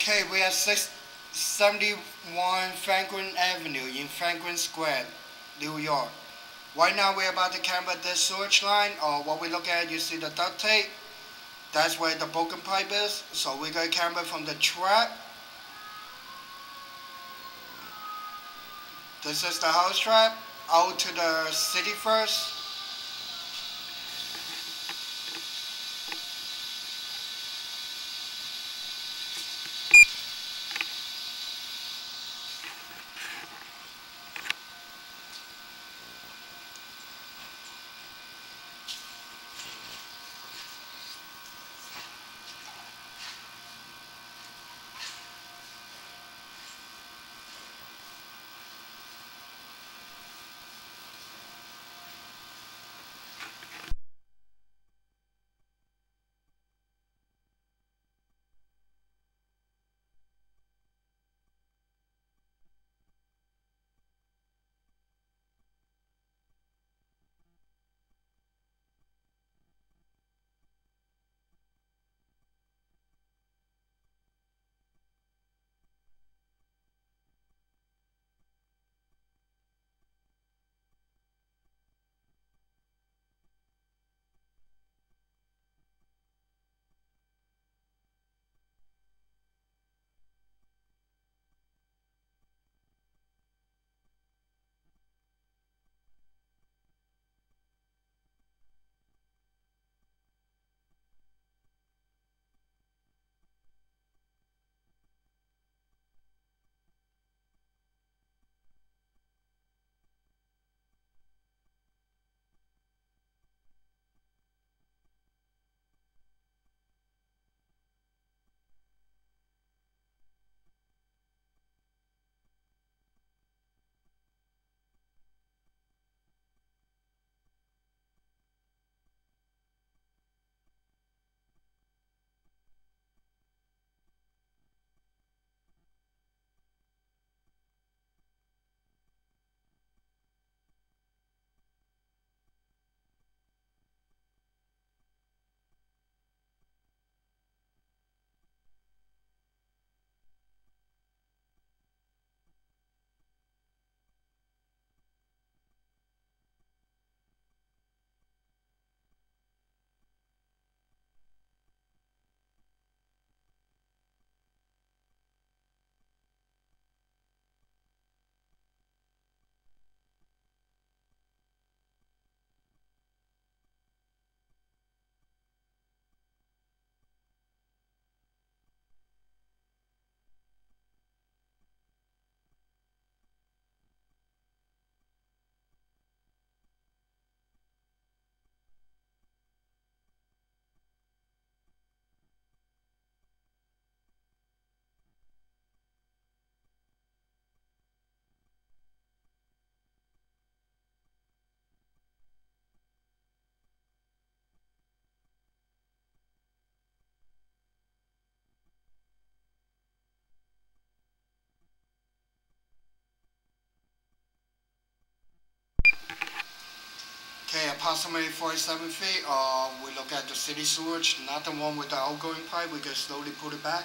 Okay, we are 671 Franklin Avenue in Franklin Square, New York. Right now we're about to camera this sewage line, or what we look at, you see the duct tape. That's where the broken pipe is. So we're going to camera from the trap. This is the house trap. Out to the city first. Okay, approximately 47 feet. We look at the city sewage, not the one with the outgoing pipe. We can slowly put it back.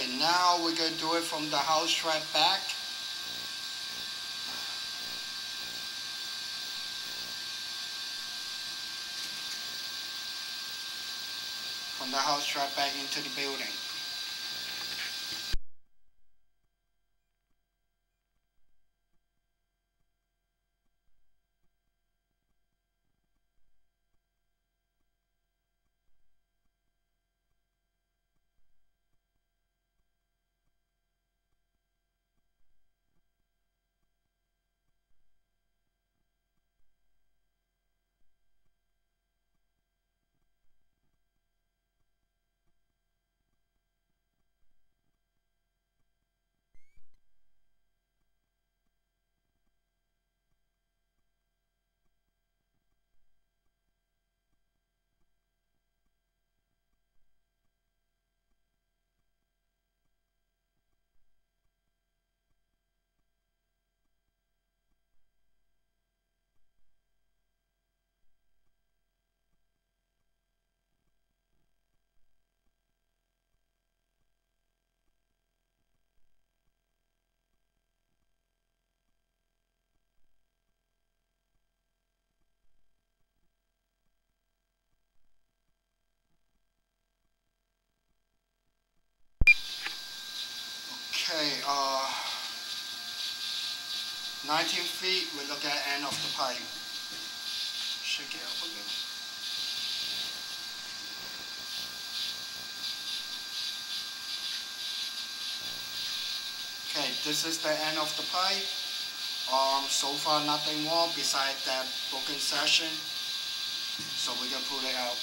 Okay, now we're going to do it from the house track back. From the house track back into the building. Okay, 19 feet, we look at end of the pipe. Shake it up again. Okay, this is the end of the pipe. So far nothing more besides that broken section. So we can pull it out.